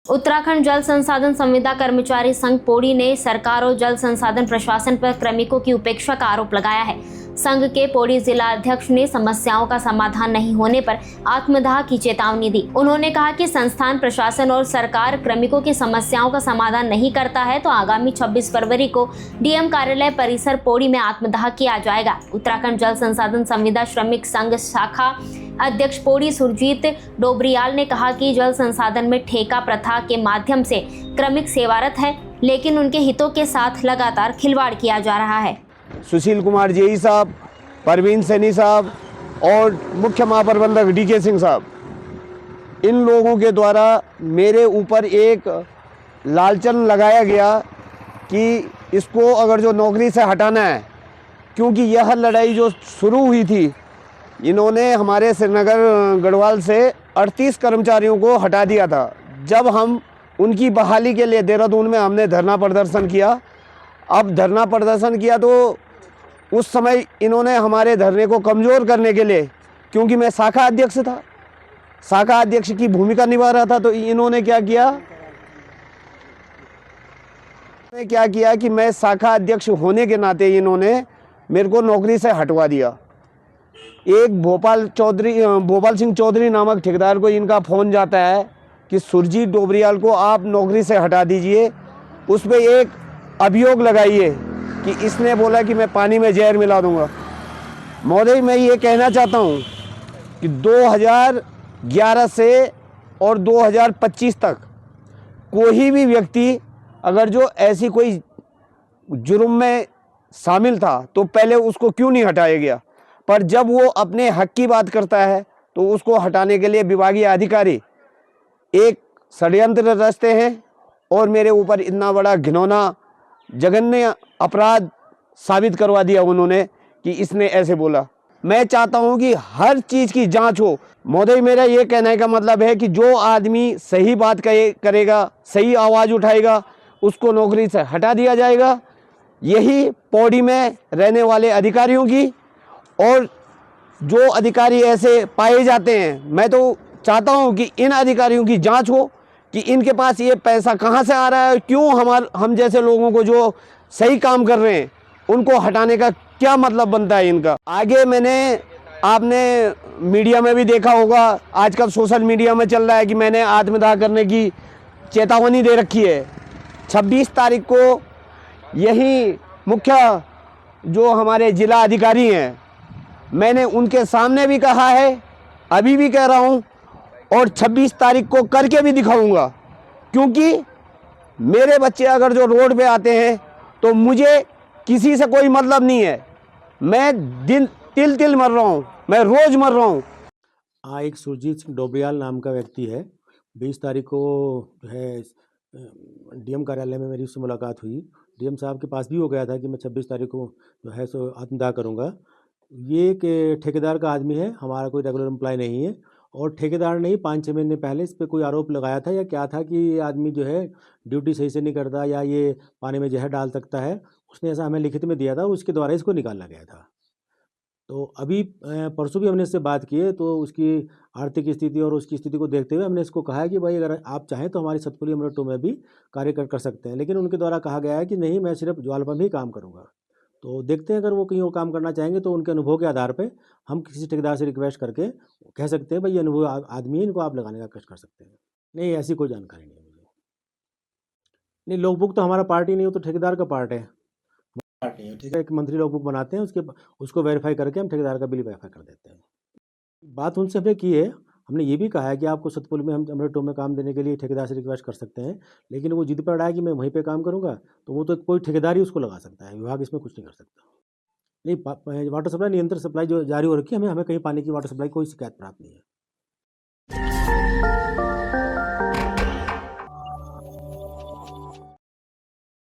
उत्तराखंड जल संसाधन संविदा कर्मचारी संघ पौड़ी ने सरकार और जल संसाधन प्रशासन पर कार्मिकों की उपेक्षा का आरोप लगाया है। संघ के पौड़ी जिला अध्यक्ष ने समस्याओं का समाधान नहीं होने पर आत्मदाह की चेतावनी दी। उन्होंने कहा कि संस्थान प्रशासन और सरकार कार्मिकों की समस्याओं का समाधान नहीं करता है तो आगामी 26 फरवरी को डीएम कार्यालय परिसर पौड़ी में आत्मदाह किया जाएगा। उत्तराखंड जल संसाधन संविदा श्रमिक संघ शाखा अध्यक्ष पौड़ी सुरजीत डोबरियाल ने कहा कि जल संसाधन में ठेका प्रथा के माध्यम से क्रमिक सेवारत है, लेकिन उनके हितों के साथ लगातार खिलवाड़ किया जा रहा है। सुशील कुमार जेई साहब, परवीन सैनी साहब और मुख्य महाप्रबंधक डीके सिंह साहब, इन लोगों के द्वारा मेरे ऊपर एक लालचन लगाया गया कि इसको अगर जो नौकरी से हटाना है, क्योंकि यह लड़ाई जो शुरू हुई थी, इन्होंने हमारे श्रीनगर गढ़वाल से 38 कर्मचारियों को हटा दिया था। जब हम उनकी बहाली के लिए देहरादून में हमने धरना प्रदर्शन किया, अब धरना प्रदर्शन किया तो उस समय इन्होंने हमारे धरने को कमज़ोर करने के लिए, क्योंकि मैं शाखा अध्यक्ष था, शाखा अध्यक्ष की भूमिका निभा रहा था, तो इन्होंने क्या किया कि मैं शाखा अध्यक्ष होने के नाते इन्होंने मेरे को नौकरी से हटवा दिया। एक भोपाल सिंह चौधरी नामक ठेकेदार को इनका फ़ोन जाता है कि सुरजीत डोबरियाल को आप नौकरी से हटा दीजिए, उस पर एक अभियोग लगाइए कि इसने बोला कि मैं पानी में जहर मिला दूंगा। महोदय, मैं ये कहना चाहता हूँ कि 2011 से और 2025 तक कोई भी व्यक्ति अगर जो ऐसी कोई जुर्म में शामिल था तो पहले उसको क्यों नहीं हटाया गया, पर जब वो अपने हक की बात करता है तो उसको हटाने के लिए विभागीय अधिकारी एक षड्यंत्र रचते हैं और मेरे ऊपर इतना बड़ा घिनौना जघन्य अपराध साबित करवा दिया उन्होंने कि इसने ऐसे बोला। मैं चाहता हूं कि हर चीज़ की जांच हो। महोदय, मेरा ये कहने का मतलब है कि जो आदमी सही बात करेगा, सही आवाज़ उठाएगा, उसको नौकरी से हटा दिया जाएगा। यही पौड़ी में रहने वाले अधिकारियों की, और जो अधिकारी ऐसे पाए जाते हैं, मैं तो चाहता हूं कि इन अधिकारियों की जांच हो कि इनके पास ये पैसा कहां से आ रहा है, क्यों हम जैसे लोगों को जो सही काम कर रहे हैं उनको हटाने का क्या मतलब बनता है इनका। आगे आपने मीडिया में भी देखा होगा, आजकल सोशल मीडिया में चल रहा है कि मैंने आत्मदाह करने की चेतावनी दे रखी है। 26 तारीख को यही मुख्य जो हमारे जिला अधिकारी हैं, मैंने उनके सामने भी कहा है, अभी भी कह रहा हूं, और 26 तारीख को करके भी दिखाऊंगा, क्योंकि मेरे बच्चे अगर जो रोड पे आते हैं तो मुझे किसी से कोई मतलब नहीं है। मैं दिन तिल मर रहा हूं, मैं रोज मर रहा हूं। एक सुरजीत सिंह डोबरियाल नाम का व्यक्ति है। 20 तारीख को जो है डीएम कार्यालय में मेरी उससे मुलाकात हुई। डीएम साहब के पास भी हो गया था कि मैं 26 तारीख को जो है सो आत्मदाह करूँगा। ये एक ठेकेदार का आदमी है, हमारा कोई रेगुलर एम्प्लॉय नहीं है, और ठेकेदार ने 5-6 महीने पहले इस पर कोई आरोप लगाया था या क्या था कि ये आदमी जो है ड्यूटी सही से नहीं करता या ये पानी में जहर डाल सकता है। उसने ऐसा हमें लिखित में दिया था, उसके द्वारा इसको निकाला गया था। तो अभी परसों भी हमने इससे बात की है, तो उसकी आर्थिक स्थिति और उसकी स्थिति को देखते हुए हमने इसको कहा है कि भाई अगर आप चाहें तो हमारी सतपुली अमृत में भी कार्य कर सकते हैं, लेकिन उनके द्वारा कहा गया है कि नहीं, मैं सिर्फ ज्वालपा में ही काम करूँगा। तो देखते हैं, अगर वो कहीं और काम करना चाहेंगे तो उनके अनुभव के आधार पे हम किसी ठेकेदार से रिक्वेस्ट करके कह सकते हैं भाई ये अनुभव आदमी है, इनको आप लगाने का कष्ट कर सकते हैं। नहीं, ऐसी कोई जानकारी नहीं है मुझे। नहीं, लॉगबुक तो हमारा पार्टी नहीं हो, तो ठेकेदार का पार्ट है, पार्टी है, ठीक है। एक मंथली लॉगबुक बनाते हैं, उसको वेरीफाई करके हम ठेकेदार का बिल वेरीफाई कर देते हैं। बात उनसे हमने की है, हमने ये भी कहा है कि आपको सतपुल में हम अमृतों में काम देने के लिए ठेकेदार से रिक्वेस्ट कर सकते हैं, लेकिन वो जिद पर अड़ा है कि मैं वहीं पे काम करूंगा, तो वो तो कोई ठेकेदार ही उसको लगा सकता है, विभाग इसमें कुछ नहीं कर सकता। नहीं, वाटर सप्लाई नियंत्रण सप्लाई जो जारी हो रखी है, हमें कहीं पानी की वाटर सप्लाई कोई शिकायत प्राप्त नहीं है।